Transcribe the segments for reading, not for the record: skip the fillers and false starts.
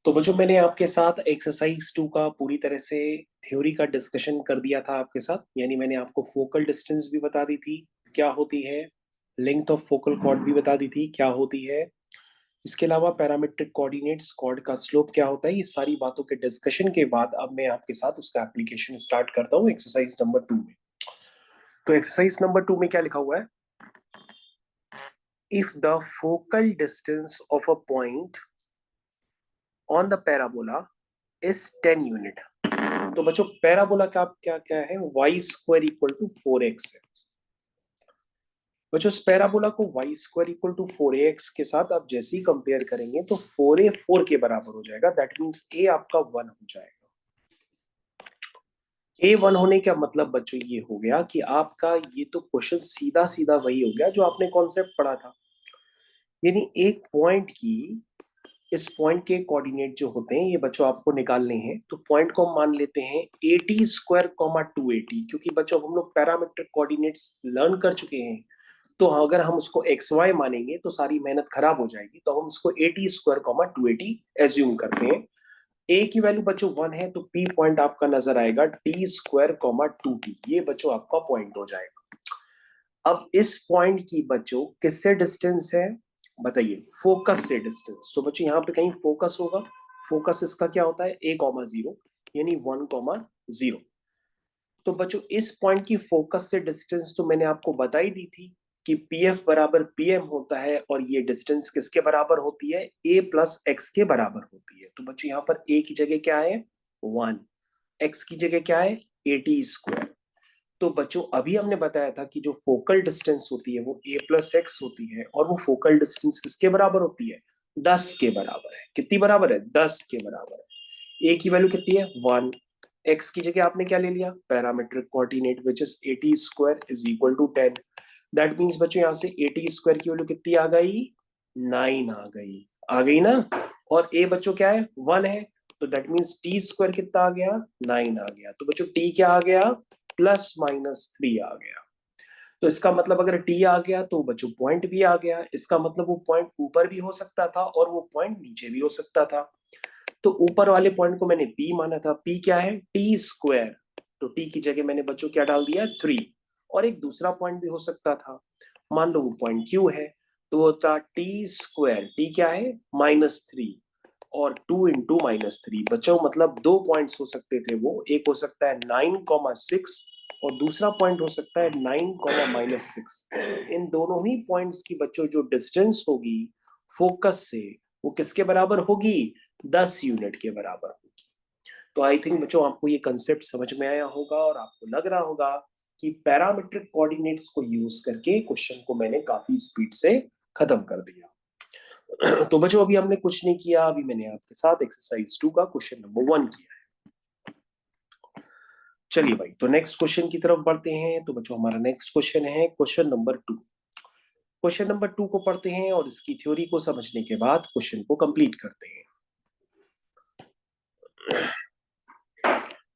तो बच्चों मैंने आपके साथ एक्सरसाइज 2 का पूरी तरह से थ्योरी का डिस्कशन कर दिया था आपके साथ। यानी मैंने आपको फोकल डिस्टेंस भी बता दी थी क्या होती है, लेंथ ऑफ फोकल कॉर्ड भी बता दी थी क्या होती है। इसके अलावा पैरामेट्रिक कोऑर्डिनेट्स, कॉर्ड का स्लोप क्या होता है, ये सारी बातों के डिस्कशन के बाद अब मैं आपके साथ उसका एप्लीकेशन स्टार्ट करता हूँ एक्सरसाइज नंबर 2 में। तो एक्सरसाइज नंबर 2 में क्या लिखा हुआ है? If the focal distance of a point on the parabola is 10 unit. तो बच्चों पैराबोला का क्या क्या है? Y square equal to 4x है। बच्चों इस पैराबोला को Y square equal to 4ax के साथ आप जैसे ही कंपेयर करेंगे तो 4a 4 के बराबर हो जाएगा। दैट मींस a आपका 1 हो जाएगा। a 1 होने का मतलब बच्चों ये हो गया कि आपका ये तो क्वेश्चन सीधा सीधा वही हो गया जो आपने कॉन्सेप्ट पढ़ा था। यानी एक पॉइंट की, इस पॉइंट के कोऑर्डिनेट जो होते हैं ये बच्चों आपको निकालने हैं। तो पॉइंट को हम मान लेते हैं 80 स्क्वायर कॉमा 280, क्योंकि बच्चों हम लोग पैरामेट्रिक कोऑर्डिनेट्स लर्न कर चुके हैं। तो अगर हम उसको एक्स वाई मानेंगे तो सारी मेहनत खराब हो जाएगी। तो हम उसको 80 स्क्वायर कॉमा 280 एज्यूम करते हैं। ए की वैल्यू बच्चों 1 है तो पी पॉइंट आपका नजर आएगा टी स्क्वायर कॉमा 2t। ये बच्चों आपका पॉइंट हो जाएगा। अब इस पॉइंट की बच्चों किससे डिस्टेंस है बताइए? फोकस से डिस्टेंस। तो बच्चों यहाँ पे कहीं फोकस होगा। फोकस इसका क्या होता है? a कॉमा 0, यानी 1 कॉमा 0। तो बच्चों इस पॉइंट की फोकस से डिस्टेंस तो मैंने आपको बताई दी थी कि pf बराबर pm होता है, और ये डिस्टेंस किसके बराबर होती है? a प्लस एक्स के बराबर होती है। तो बच्चों यहाँ पर a की जगह क्या है? 1। x की जगह क्या है? 80 स्क्वायर। तो बच्चों अभी हमने बताया था कि जो फोकल डिस्टेंस होती है वो a प्लस एक्स होती है, और वो फोकल डिस्टेंस किसके बराबर होती है? 10 के बराबर है। कितनी बराबर है? 10 के बराबर है। a की वैल्यू कितनी है? 1। x की जगह आपने क्या ले लिया? Parametric coordinate which is 80 square is equal to 10। That means बच्चों यहां से 80 स्क्वायर की वैल्यू कितनी आ गई? 9 आ गई। आ गई ना? और a बच्चों क्या है? 1 है। तो दैट मींस टी स्क्वायर कितना आ गया? 9 आ गया। तो बच्चों t क्या आ गया? +-3 आ गया। तो इसका मतलब अगर टी आ गया तो बच्चों पॉइंट भी आ गया। इसका मतलब वो पॉइंट ऊपर भी हो सकता था और वो पॉइंट नीचे भी हो सकता था। तो ऊपर वाले पॉइंट को मैंने पी माना था। पी क्या है? T square. तो टी की जगह मैंने बच्चों क्या डाल दिया? 3। और एक दूसरा पॉइंट भी हो सकता था। मान लो वो पॉइंट क्यू है, तो होता टी स्क्वायर। टी क्या है? -3 और 2 इंटू -3। बच्चों मतलब दो पॉइंट्स हो सकते थे। वो एक हो सकता है 9,6 और दूसरा पॉइंट हो सकता है 9,-6। इन दोनों ही पॉइंट्स की बच्चों जो डिस्टेंस होगी फोकस से, वो किसके बराबर होगी? 10 यूनिट के बराबर होगी। तो आई थिंक बच्चों आपको ये कंसेप्ट समझ में आया होगा और आपको लग रहा होगा कि पैरामेट्रिक कोऑर्डिनेट्स को यूज करके क्वेश्चन को मैंने काफी स्पीड से खत्म कर दिया। तो बच्चों अभी हमने कुछ नहीं किया। अभी मैंने आपके साथ एक्सरसाइज 2 का क्वेश्चन नंबर 1 किया है। चलिए भाई, तो नेक्स्ट क्वेश्चन की तरफ बढ़ते हैं। तो बच्चों हमारा नेक्स्ट क्वेश्चन है क्वेश्चन नंबर 2। क्वेश्चन नंबर 2 को पढ़ते हैं और इसकी थ्योरी को समझने के बाद क्वेश्चन को कंप्लीट करते हैं।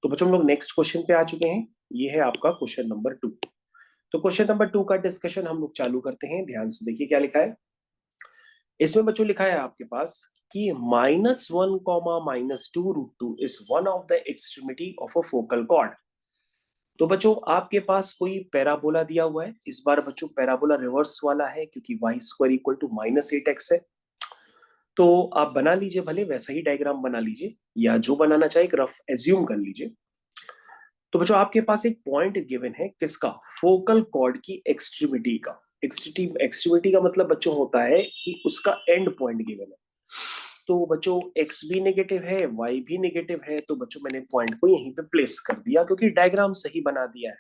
तो बच्चों हम लोग नेक्स्ट क्वेश्चन पे आ चुके हैं। ये है आपका क्वेश्चन नंबर 2। तो क्वेश्चन नंबर 2 का डिस्कशन हम लोग चालू करते हैं। ध्यान से देखिए क्या लिखा है इसमें। बच्चों लिखा है आपके पास कि -1 comma -2√2 is one of the extremity of a focal cord. तो बच्चों आपके पास कोई पैराबोला दिया हुआ है। इस बार बच्चों पैराबोला रिवर्स वाला है, क्योंकि Y square equal to -8x है। तो आप बना लीजिए, भले वैसा ही डायग्राम बना लीजिए या जो बनाना चाहे एक रफ एज्यूम कर लीजिए। तो बच्चों आपके पास एक पॉइंट गिवन है किसका? फोकल कॉर्ड की एक्सट्रीमिटी का। एक्सट्रीमिटी का मतलब बच्चों होता है कि उसका एंड पॉइंट गिवन है। तो बच्चों x भी नेगेटिव है, y भी नेगेटिव है। तो बच्चों मैंने पॉइंट को यहीं पे प्लेस कर दिया क्योंकि डायग्राम सही बना दिया है।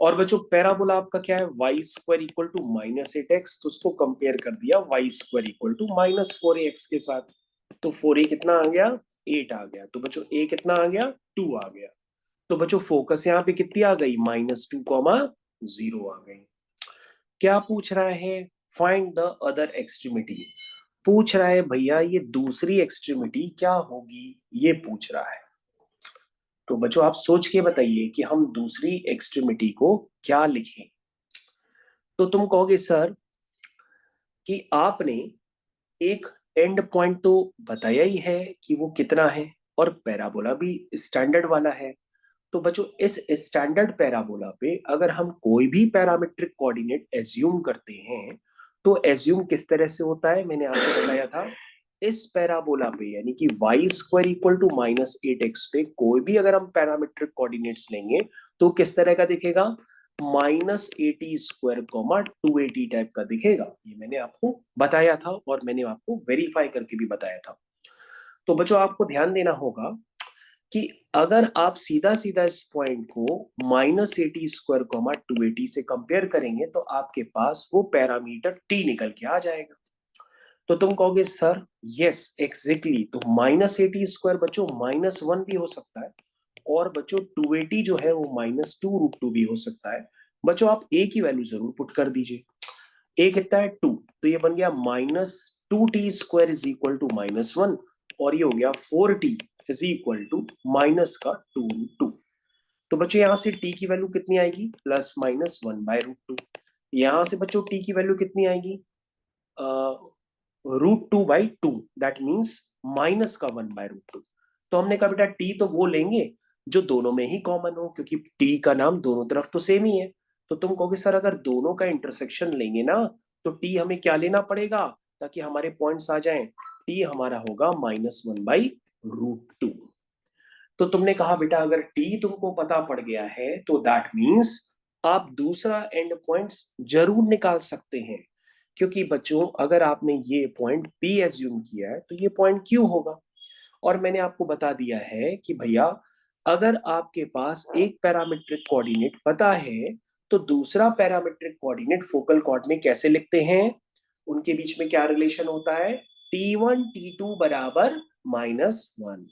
और बच्चों पैराबोला आपका क्या है? Y square equal to -8x। तो उसको कंपेयर कर दिया Y square equal to -4ax के साथ। तो 4a कितना आ गया? 8 आ गया। तो बच्चों a कितना आ गया? 2 आ गया। तो बच्चों फोकस यहाँ पे कितनी आ गई? -2,0 आ गई। क्या पूछ रहा है? Find the other extremity. पूछ रहा है भैया ये दूसरी एक्सट्रीमिटी क्या होगी, ये पूछ रहा है। तो बच्चों आप सोच के बताइए कि हम दूसरी एक्सट्रीमिटी को क्या लिखें। तो तुम कहोगे सर कि आपने एक एंड पॉइंट तो बताया ही है कि वो कितना है, और पैराबोला भी स्टैंडर्ड वाला है। तो बच्चों इस स्टैंडर्ड पैराबोला पे अगर हम कोई भी पैरामीट्रिक कोऑर्डिनेट एज्यूम करते हैं, तो एज्यूम किस तरह से होता है मैंने आपको बताया था। इस पैराबोला पे यानी कि Y square equal to -8x पे कोई भी अगर हम पैरामीट्रिक कोऑर्डिनेट्स लेंगे तो किस तरह का दिखेगा, -80 स्क्वायर कॉमा 280 टाइप का दिखेगा। ये मैंने आपको बताया था और मैंने आपको वेरीफाई करके भी बताया था। तो बच्चों आपको ध्यान देना होगा कि अगर आप सीधा सीधा इस पॉइंट को -80 स्क्वायर कॉमा 280 से कंपेयर करेंगे तो आपके पास वो पैरामीटर टी निकल के आ जाएगा। तो तुम कहोगे सर यस एग्जैक्टली, तो -80 स्क्वायर बच्चों -1 भी हो सकता है, और बच्चों 280 जो है वो -2√2 भी हो सकता है। बच्चों आप ए की वैल्यू जरूर पुट कर दीजिए। ए कितना है 2, तो ये बन गया -2t square is equal to -1, और ये हो गया 4t is equal to minus का 2√2। तो बच्चों यहां से t की वैल्यू कितनी आएगी, +-1/√2। यहां से बच्चों t की वैल्यू कितनी आएगी, √2/2, दैट मीन्स माइनस का 1/√2। तो हमने कहा बेटा t तो वो लेंगे जो दोनों में ही कॉमन हो, क्योंकि t का नाम दोनों तरफ तो सेम ही है। तो तुम कहोगे सर अगर दोनों का इंटरसेक्शन लेंगे ना तो t हमें क्या लेना पड़ेगा ताकि हमारे पॉइंट्स आ जाएं, t हमारा होगा -1/√2। तो तुमने कहा बेटा अगर t तुमको पता पड़ गया है तो दैट मीन्स आप दूसरा एंड पॉइंट्स जरूर निकाल सकते हैं, क्योंकि बच्चों अगर आपने ये पॉइंट P एज्यूम किया है तो ये पॉइंट Q होगा। और मैंने आपको बता दिया है कि भैया अगर आपके पास एक पैरामीट्रिक कोऑर्डिनेट पता है तो दूसरा पैरामीट्रिक कोऑर्डिनेट फोकल कॉर्ड में कैसे लिखते हैं, उनके बीच में क्या रिलेशन होता है, T1 T2 बराबर -1।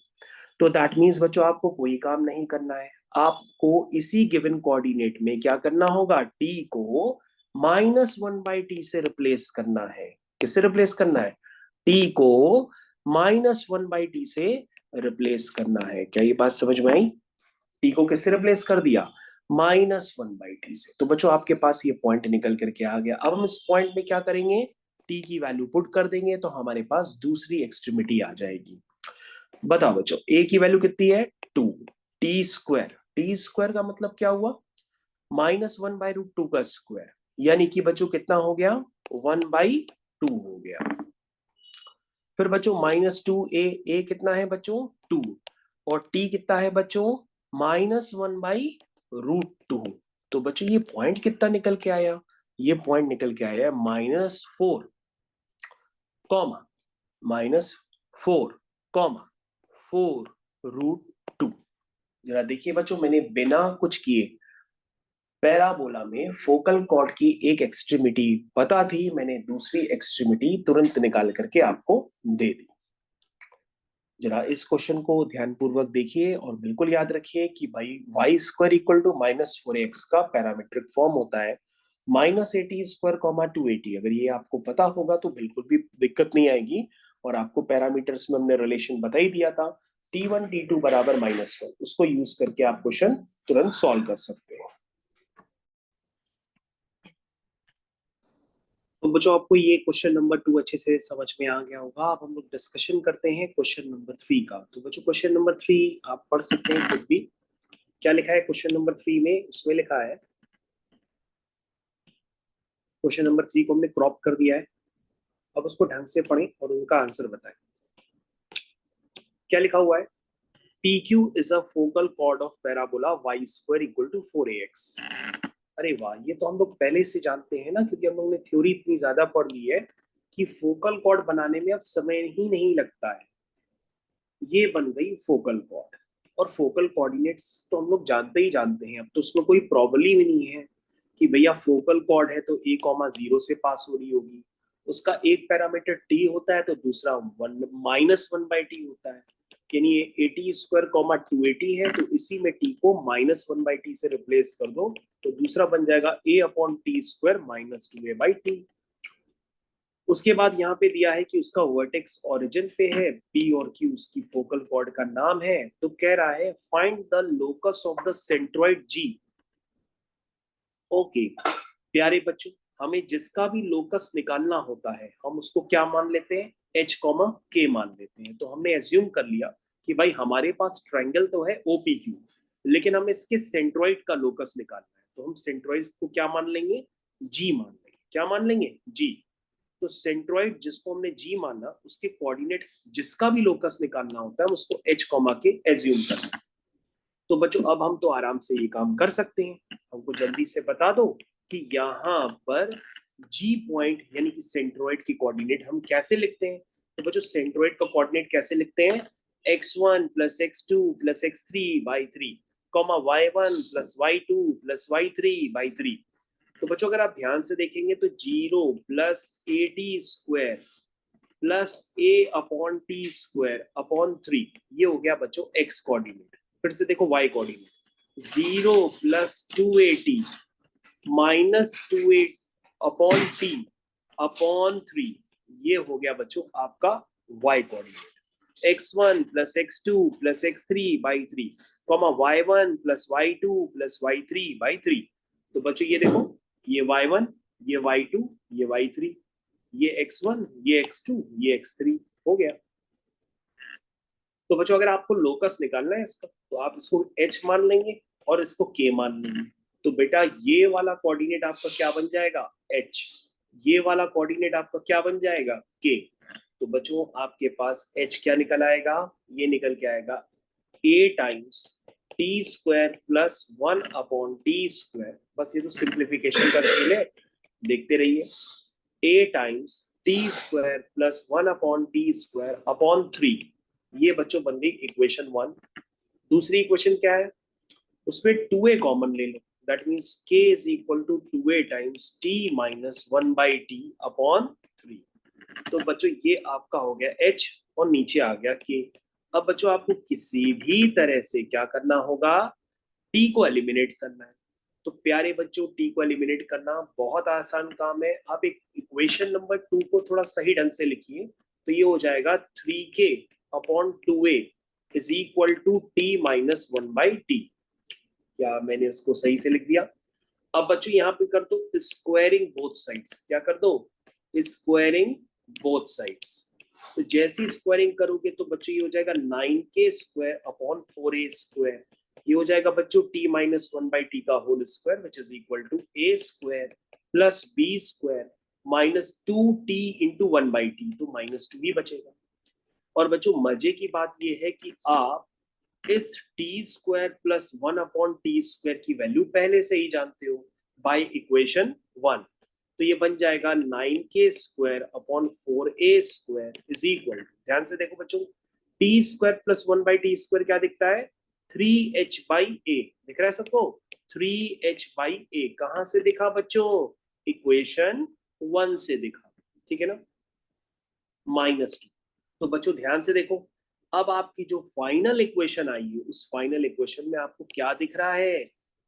तो दैट मीन्स बच्चों आपको कोई काम नहीं करना है, आपको इसी गिवन कोऑर्डिनेट में क्या करना होगा, t को -1/t से रिप्लेस करना है। किससे रिप्लेस करना है, t को -1/t से रिप्लेस करना है। क्या ये बात समझ में आई, t को किससे रिप्लेस कर दिया, -1/t से। तो बच्चों आपके पास ये पॉइंट निकल करके आ गया। अब हम इस पॉइंट में क्या करेंगे, t की वैल्यू पुट कर देंगे तो हमारे पास दूसरी एक्सट्रीमिटी आ जाएगी। बताओ बच्चों a की वैल्यू कितनी है 2, टी स्क्वायर का मतलब क्या हुआ, -1/√2 का स्क्वायर, यानी कि बच्चों कितना हो गया 1/2 हो गया। फिर बच्चों -2a कितना है बच्चों 2, और t कितना है बच्चों -1/√2। तो बच्चों ये पॉइंट कितना निकल के आया, ये पॉइंट निकल के आया -4 कॉमा -4 कॉमा 4√2। जरा देखिए बच्चों मैंने बिना कुछ किए पैराबोला में फोकल कॉर्ड की एक एक्सट्रीमिटी पता थी, मैंने दूसरी एक्सट्रीमिटी तुरंत निकाल करके आपको दे दी। जरा इस क्वेश्चन को ध्यानपूर्वक देखिए और बिल्कुल याद रखिए कि भाई Y square equal to -4x का पैरामीट्रिक फॉर्म होता है -80 स्क्वायर कॉमा 280। अगर ये आपको पता होगा तो बिल्कुल भी दिक्कत नहीं आएगी, और आपको पैरामीटर्स में हमने रिलेशन बता ही दिया था, T1 T2 बराबर -1, उसको यूज करके आप क्वेश्चन तुरंत सॉल्व कर सकते हैं। तो बच्चों आपको ये क्वेश्चन नंबर 2 अच्छे से समझ में आ गया होगा। अब हम लोग डिस्कशन करते हैं क्वेश्चन नंबर 3 का। तो बच्चों क्वेश्चन नंबर 3 आप पढ़ सकते हैं खुद भी। क्या लिखा है क्वेश्चन नंबर 3 में, उसमें लिखा है, क्वेश्चन नंबर 3 को हमने क्रॉप कर दिया है, अब उसको ढंग से पढ़ें और उनका आंसर बताएं। क्या लिखा हुआ है, PQ is a focal chord of parabola y square equal to 4ax। अरे वाह, ये तो हम लोग पहले से जानते हैं ना, क्योंकि हम लोग ने थ्योरी इतनी ज्यादा पढ़ ली है कि फोकल कॉर्ड बनाने में अब समय ही नहीं लगता है। ये बन गई फोकल कॉर्ड, और फोकल कोऑर्डिनेट्स तो हम लोग जानते ही जानते हैं, अब तो उसमें कोई प्रॉब्लम ही नहीं है कि भैया फोकल कॉर्ड है तो a,0 से पास हो रही होगी, उसका एक पैरामीटर t होता है तो दूसरा -1/t होता है। यानी ये 80 स्क्वायर कॉमा 280 है तो इसी में t को -1/t से रिप्लेस कर दो तो दूसरा बन जाएगा a/t²-2a/t। उसके बाद यहाँ पे दिया है कि उसका वर्टेक्स ओरिजिन पे है, P और Q उसकी फोकल कॉर्ड का नाम है। तो कह रहा है find the locus of the centroid G। Okay प्यारे बच्चों, हमें जिसका भी लोकस निकालना होता है हम उसको क्या मान लेते हैं, एच कॉमा के मान लेते हैं। तो हमने एज्यूम कर लिया कि भाई हमारे पास ट्रायंगल तो है ओपीक्यू, लेकिन हमें इसके सेंट्रॉइड का लोकस निकालना है, तो हम सेंट्रॉइड को क्या मान लेंगे, जी मान लेंगे। क्या मान लेंगे, जी। तो सेंट्रॉइड जिसको हमने जी माना उसके कोऑर्डिनेट जिसका भी लोकस निकालना होता है हम उसको एच कॉमा के एज्यूम करते हैं। तो बच्चों अब हम तो आराम से ये काम कर सकते हैं। हमको जल्दी से बता दो कि यहाँ पर जी पॉइंट यानी कि सेंट्रॉइड की कोऑर्डिनेट हम कैसे लिखते हैं। तो बच्चों सेंट्रॉइड का कोऑर्डिनेट कैसे लिखते हैं, x1 plus x2 plus x3 by 3 comma y1 plus y2 plus y3 by 3। तो बच्चों अगर आप ध्यान से देखेंगे तो 0 plus A T square plus A upon T square upon 3, ये हो गया बच्चों एक्स कोऑर्डिनेट। फिर से देखो y coordinate 0 plus 280 minus 2 upon t upon 3, ये हो गया बच्चों आपका y coordinate. x1 plus x2 plus x3 by 3 comma y1 plus y2 plus y3 by 3। तो बच्चों ये देखो, ये y1, ये y2, ये y3, ये x1, ये x2, ये x3 हो गया। तो बच्चों अगर आपको लोकस निकालना है इसका तो आप इसको h मान लेंगे और इसको k मान लेंगे। तो बेटा ये वाला कोऑर्डिनेट आपका क्या बन जाएगा, h। ये वाला कोऑर्डिनेट आपका क्या बन जाएगा, k। तो बच्चों आपके पास h क्या निकल आएगा, ये निकल के आएगा a times T square plus 1 upon T square. बस ये तो सिंप्लीफिकेशन का खेल है, देखते रहिए। a times T square plus 1 upon T square upon 3, ये बच्चों बन गई इक्वेशन 1। दूसरी इक्वेशन क्या है, उसमें 2a कॉमन ले लो, that means k is equal to 2a times t minus 1 by T upon 3। तो बच्चों ये आपका हो गया h और नीचे आ गया k। अब बच्चों आपको किसी भी तरह से क्या करना होगा, t को एलिमिनेट करना है। तो प्यारे बच्चों टी को एलिमिनेट करना बहुत आसान काम है। आप एक इक्वेशन नंबर 2 को थोड़ा सही ढंग से लिखिए, तो ये हो जाएगा 3k upon 2a is equal to t minus 1 by t. क्या मैंने इसको सही से लिख दिया। अब बच्चों यहाँ पे कर दो स्क्वायरिंग बोथ साइड्स, क्या कर दो, स्क्वायरिंग बोथ साइड्स। तो जैसी स्क्वायरिंग करोगे तो बच्चों ये हो जाएगा 9k square upon 4a square. ये हो जाएगा बच्चों t माइनस 1 बाई टी का whole square which is equal to a square plus b square minus 2t into 1 by t, तो माइनस 2 ही बचेगा। और बच्चों मजे की बात ये है कि आप इस T square plus 1 upon T square की वैल्यू पहले से ही जानते हो बाय इक्वेशन 1। तो ये बन जाएगा 9k square upon 4a square is equal to, ध्यान से देखो बच्चों, t square plus 1 by t square क्या दिखता है, 3h बाई a दिख रहा है सबको, 3h बाई a कहां से दिखा बच्चों, इक्वेशन 1 से दिखा, ठीक है ना, -2। तो बच्चों ध्यान से देखो, अब आपकी जो फाइनल इक्वेशन आई है उस फाइनल इक्वेशन में आपको क्या दिख रहा है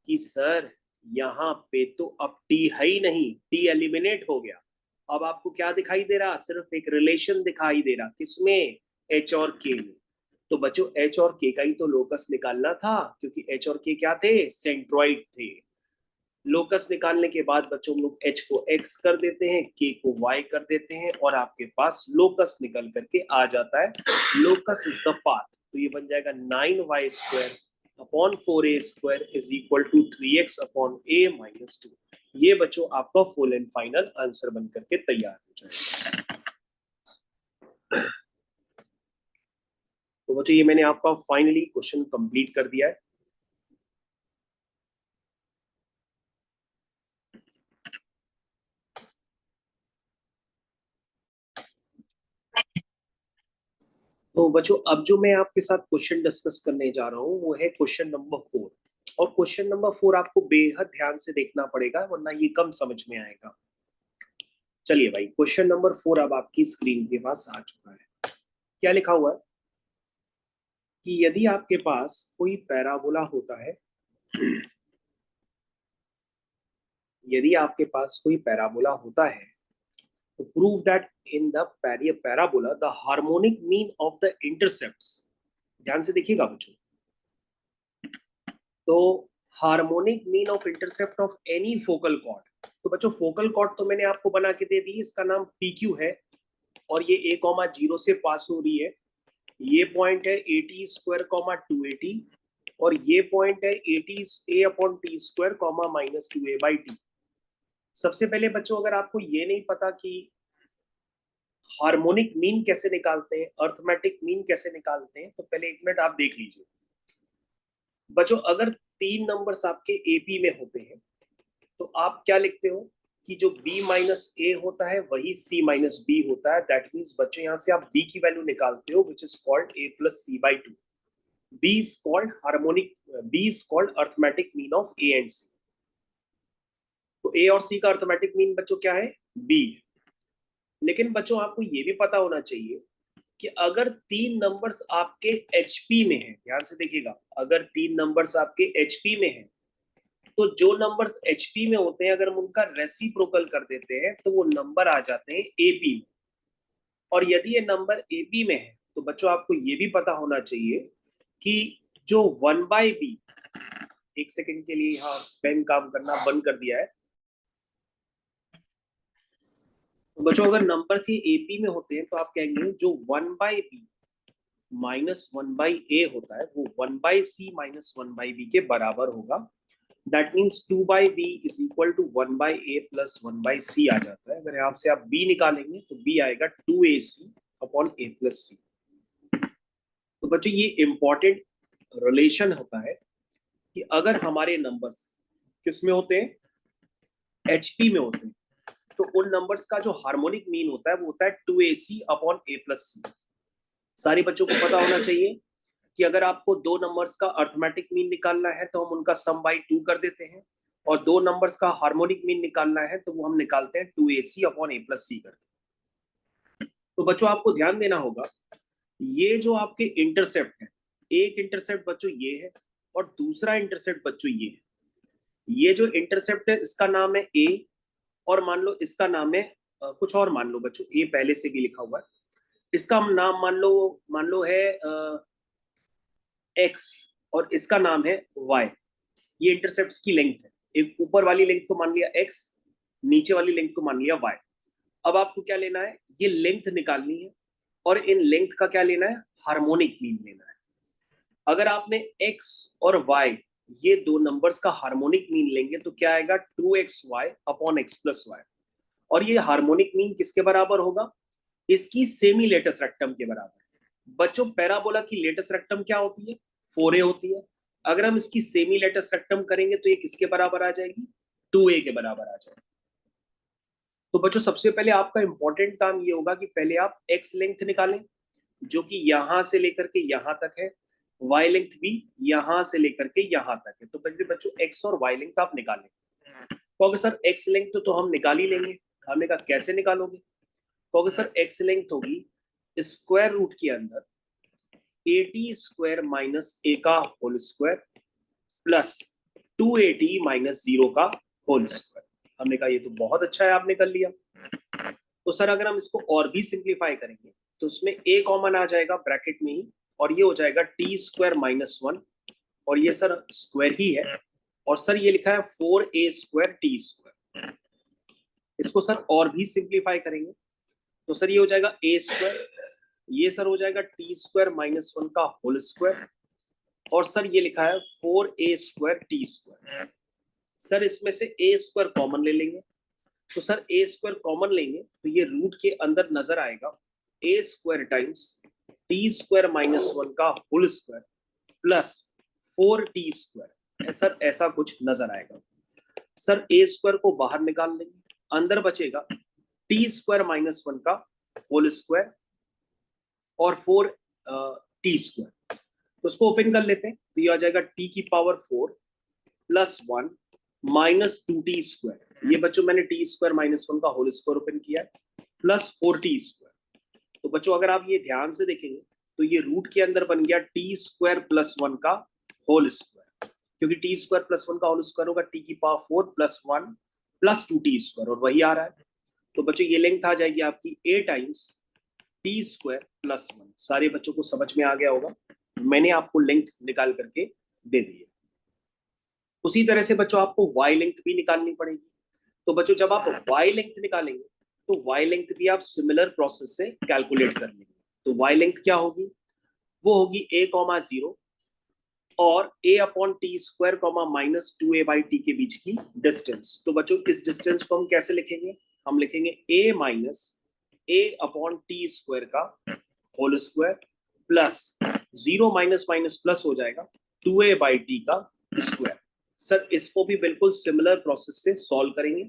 कि सर यहाँ पे तो अब t है ही नहीं, t एलिमिनेट हो गया। अब आपको क्या दिखाई दे रहा, सिर्फ एक रिलेशन दिखाई दे रहा, किसमें, h और k में। तो बच्चों h और k का ही तो लोकस निकालना था, क्योंकि h और k क्या थे, सेंट्रॉइड थे। लोकस निकालने के बाद बच्चों हम लोग h को x कर देते हैं, k को y कर देते हैं और आपके पास लोकस निकल करके आ जाता है। लोकस इज द पाथ, तो ये बन जाएगा 9y square upon 4a square is equal to 3x upon a minus 2। ये बच्चों आपका फुल एंड फाइनल आंसर बन करके तैयार हो जाएगा। तो बच्चों ये मैंने आपका फाइनली क्वेश्चन कंप्लीट कर दिया है। तो बच्चों अब जो मैं आपके साथ क्वेश्चन डिस्कस करने जा रहा हूँ वो है क्वेश्चन नंबर 4। और क्वेश्चन नंबर 4 आपको बेहद ध्यान से देखना पड़ेगा वरना ये कम समझ में आएगा। चलिए भाई क्वेश्चन नंबर 4 अब आपकी स्क्रीन के पास आ चुका है। क्या लिखा हुआ है कि यदि आपके पास कोई पैराबोला होता है, यदि आपके पास कोई पैराबोला होता है तो prove that in the parabola the harmonic mean of the intercepts. ध्यान से देखिएगा बच्चों, तो harmonic mean of intercept of any focal cord, तो बच्चों फोकल कॉर्ड तो मैंने आपको बना के दे दी, इसका नाम PQ है और ये a,0 से पास हो रही है। ये पॉइंट है AT स्क्वायर कॉमा 2AT और ये पॉइंट है A/T² कॉमा -2A/T। सबसे पहले बच्चों अगर आपको ये नहीं पता कि हार्मोनिक मीन कैसे निकालते हैं, अर्थमेटिक मीन कैसे निकालते हैं, तो पहले 1 मिनट आप देख लीजिए बच्चों। अगर 3 नंबर्स आपके AP में होते हैं तो आप क्या लिखते हो कि जो B-A होता है वही C-B होता है। दैट मीन्स बच्चों यहाँ से आप B की वैल्यू निकालते हो which is called A+C/2। B is called arithmetic mean of A and C। तो A और C का अर्थमेटिक मीन बच्चों क्या है? B। लेकिन बच्चों आपको ये भी पता होना चाहिए कि अगर 3 नंबर्स आपके HP में हैं, ध्यान से देखिएगा, अगर 3 नंबर्स आपके HP में हैं तो जो नंबर्स HP में होते हैं अगर हम उनका रेसिप्रोकल कर देते हैं तो वो नंबर आ जाते हैं AP में। और यदि ये नंबर AP में है तो बच्चों आपको ये भी पता होना चाहिए कि जो 1/B, 1 सेकंड के लिए यहाँ पेन काम करना बंद कर दिया है। तो बच्चों अगर नंबर्स ये AP में होते हैं तो आप कहेंगे जो 1/B माइनस 1/A होता है वो 1/C माइनस 1/B के बराबर होगा। That means 2/B is equal to 1/A plus 1/C आ जाता है। अगर यहाँ से आप B निकालेंगे तो B आएगा 2AC upon A plus C। तो बच्चों ये इंपॉर्टेंट रिलेशन होता है कि अगर हमारे नंबर्स किस में होते हैं? HP में होते हैं तो उन नंबर्स का जो हार्मोनिक मीन होता है वो होता है 2AC upon A plus C। सारे बच्चों को पता होना चाहिए कि अगर आपको 2 नंबर्स का अर्थमेटिक मीन निकालना है तो हम उनका सम बाई 2 कर देते हैं और 2 नंबर्स का हार्मोनिक मीन निकालना है तो वो हम निकालते हैं 2AC upon A plus C करके। तो बच्चों आपको ध्यान देना होगा, ये जो आपके इंटरसेप्ट है, एक इंटरसेप्ट बच्चों ये है और दूसरा इंटरसेप्ट बच्चों ये है। ये जो इंटरसेप्ट है इसका नाम है A और मान लो इसका नाम है कुछ और, मान लो बच्चों A पहले से भी लिखा हुआ है, इसका नाम मान लो है X और इसका नाम है Y। ये इंटरसेप्ट्स की लेंथ है, एक ऊपर वाली लेंथ को मान लिया X, नीचे वाली लेंथ को मान लिया Y। अब आपको क्या लेना है? ये लेंथ निकालनी है और इन लेंथ का क्या लेना है? हार्मोनिक मीन लेना है। अगर आपने X और Y ये दो नंबर्स का हार्मोनिक मीन लेंगे तो क्या आएगा? 2XY upon X plus Y। और ये हार्मोनिक मीन किसके बराबर होगा? इसकी सेमी लेटस रेक्टम के बराबर। बच्चों पैराबोला की लेटस रेक्टम क्या होती है? 4A होती है। अगर हम इसकी सेमी लेटस रेक्टम करेंगे तो ये किसके बराबर आ जाएगी? 2A के बराबर आ जाएगी। तो बच्चों सबसे पहले आपका इंपॉर्टेंट काम ये होगा कि पहले आप X लेंथ निकालें जो कि यहां से लेकर के यहां तक है, Y लेंथ भी यहां से लेकर के यहां तक है। तो पहले बच्चों X और Y लेंथ आप निकालें। तो अगर सर X लेंथ तो हम निकाल ही लेंगे। हमने कहा कैसे निकालोगे? तो अगर सर X लेंथ होगी स्क्वायर रूट के अंदर AT² माइनस A का whole square plus 2AT minus 0 का होल स्क्वायर। हमने कहा ये तो बहुत अच्छा है, आपने कर लिया। तो सर अगर हम इसको और भी सिंप्लीफाई करेंगे तो उसमें A कॉमन आ जाएगा ब्रैकेट में ही और ये हो जाएगा T² माइनस 1 और ये सर स्क्वायर ही है और सर ये लिखा है 4A² T²। इसको सर और भी सिंप्लीफाई करेंगे तो सर ये हो जाएगा A², ये सर हो जाएगा T² माइनस 1 का होल स्क्वायर और सर ये लिखा है 4A² T²। सर इसमें से A² कॉमन ले लेंगे तो सर A² कॉमन लेंगे तो ये रूट के अंदर नजर आएगा A² टाइम्स T² माइनस 1 का whole square plus 4T²। Sir ऐसा कुछ नजर आएगा। सर A² को बाहर निकाल लेंगे, अंदर बचेगा T² माइनस 1 का होल स्क्वायर और 4T²। तो उसको ओपन कर लेते हैं तो ये आ जाएगा T की पावर 4 प्लस 1 माइनस 2T²। ये बच्चों मैंने T² माइनस 1 का होल स्क्वायर ओपन किया है प्लस 4T²। तो बच्चों अगर आप ये ध्यान से देखेंगे तो ये रूट के अंदर बन गया T² प्लस 1 का होल स्क्वायर, क्योंकि T² प्लस 1 का होल स्क्वायर होगा T की पावर 4 प्लस 1 प्लस 2T² और वही आ रहा है। तो बच्चों ये लेंथ आ जाएगी आपकी A टाइम्स T² प्लस 1। सारे बच्चों को समझ में आ गया होगा, मैंने आपको लेंथ निकाल करके दे दी है। उसी तरह से बच्चों आपको Y लेंथ भी निकालनी पड़ेगी। तो बच्चों जब आप y लेंथ निकालेंगे तो y लेंथ भी आप सिमिलर प्रोसेस से कैलकुलेट कर लेंगे। तो y लेंथ क्या होगी, वो होगी a,0 और a upon T square minus 2a/t के बीच की डिस्टेंस। तो बच्चों इस डिस्टेंस को हम कैसे लिखेंगे, हम लिखेंगे a minus a upon T square का whole square plus 0 minus minus plus हो जाएगा 2a/t का स्क्वायर। सर इसको भी बिल्कुल सिमिलर प्रोसेस से सॉल्व करेंगे।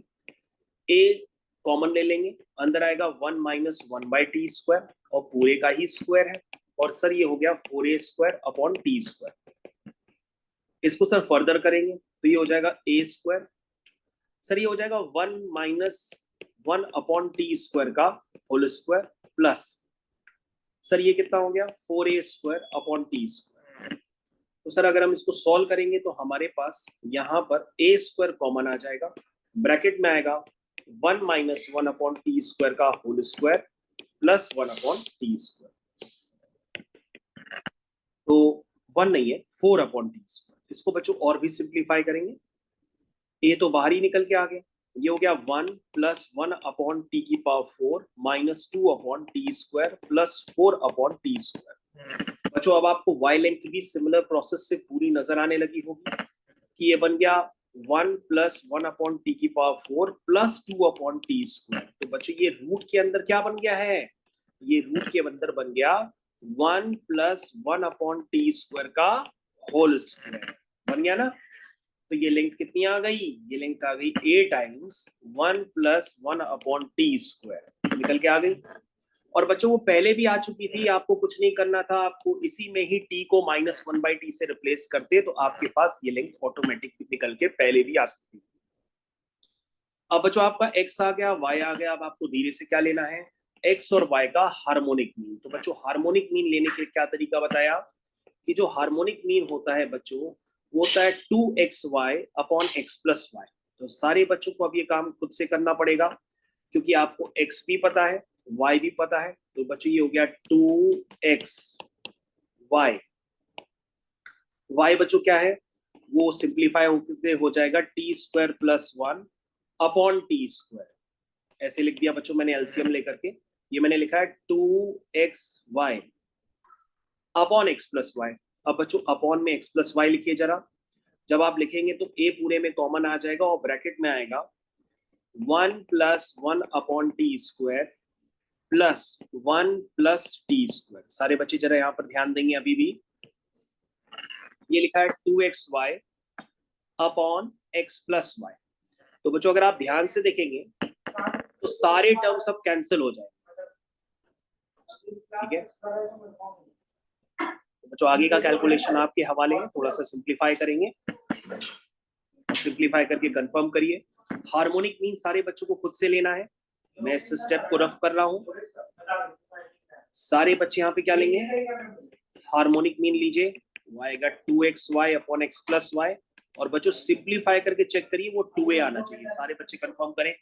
a कॉमन ले लेंगे, अंदर आएगा 1 माइनस 1/t स्क्वायर और पूरे का ही स्क्वायर है, और सर ये हो गया 4a square upon T square. इसको सर फर्दर करेंगे तो ये हो जाएगा a स्क्वायर, सर ये हो जाएगा 1 माइनस 1 अपॉन टी स्क्वायर का होल स्क्वायर प्लस सर ये कितना हो गया 4a square upon T square. तो सर अगर हम इसको सॉल्व करेंगे तो हमारे पास यहाँ पर a स्क्वायर कॉमन आ जाएगा, ब्रैकेट में आएगा 1 माइनस 1 अपॉन टी स्क्वायर का whole square plus 1 upon T square. तो 1 नहीं है 4 अपॉन टी स्क्वायर। इसको बच्चों और भी सिंप्लीफाई करेंगे, a तो बाहर ही निकल के आ गया, ये हो गया 1 प्लस 1 अपॉन टी की power 4 minus 2 upon T square plus 4 upon T square. बच्चों अब आपको y लेंथ भी सिमिलर प्रोसेस से पूरी नजर आने लगी होगी कि ये बन गया 1 प्लस 1 अपॉन टी की power 4 plus 2 upon T square. तो बच्चों ये रूट के अंदर क्या बन गया है, ये रूट के अंदर बन गया 1 प्लस 1 अपॉन टी स्क्वायर का होल स्क्वायर बन गया ना। तो ये लेंथ कितनी आ गई, ये लेंथ आ गई a times 1 plus 1 upon T square निकल के आ गई। और बच्चों वो पहले भी आ चुकी थी, आपको कुछ नहीं करना था, आपको इसी में ही t को माइनस 1/t से रिप्लेस करते तो आपके पास ये लेंथ ऑटोमेटिक निकल के पहले भी आ सकती थी। अब बच्चों आपका x आ गया, y आ गया, अब आपको धीरे से क्या लेना है, x और y का हार्मोनिक मीन। तो बच्चों हार्मोनिक मीन लेने के क्या तरीका बताया कि जो हार्मोनिक मीन होता है बच्चों वो होता है 2xy upon x plus Y. तो सारे बच्चों को अब ये काम खुद से करना पड़ेगा क्योंकि आपको x भी पता है y भी पता है। तो बच्चों ये हो गया 2xy, y बच्चों क्या है वो सिंप्लीफाई होते हो जाएगा T square plus 1 upon T square. ऐसे लिख दिया बच्चों मैंने एलसीएम लेकर के, ये मैंने लिखा है 2xy upon x plus Y. अब बच्चों अपॉन में x प्लस वाई लिखिए जरा, जब आप लिखेंगे तो a पूरे में कॉमन आ जाएगा और ब्रैकेट में आएगा 1 plus 1 upon T square plus 1 plus T square. सारे बच्चे जरा यहाँ पर ध्यान देंगे, अभी भी ये लिखा है 2xy upon x plus Y. तो बच्चों अगर आप ध्यान से देखेंगे तो सारे टर्म सब कैंसिल हो जाएंगे, ठीक है। बच्चों आगे का कैलकुलेशन आपके हवाले है, थोड़ा सा सिंप्लीफाई करेंगे, सिंप्लीफाई करके कंफर्म करिए। हार्मोनिक मीन सारे बच्चों को खुद से लेना है, मैं इस स्टेप को रफ कर रहा हूं। सारे बच्चे यहाँ पे क्या लेंगे, हार्मोनिक मीन लीजिए, y आएगा 2xy upon x plus Y. और बच्चों सिंप्लीफाई करके चेक करिए वो 2a आना चाहिए, सारे बच्चे कंफर्म करें।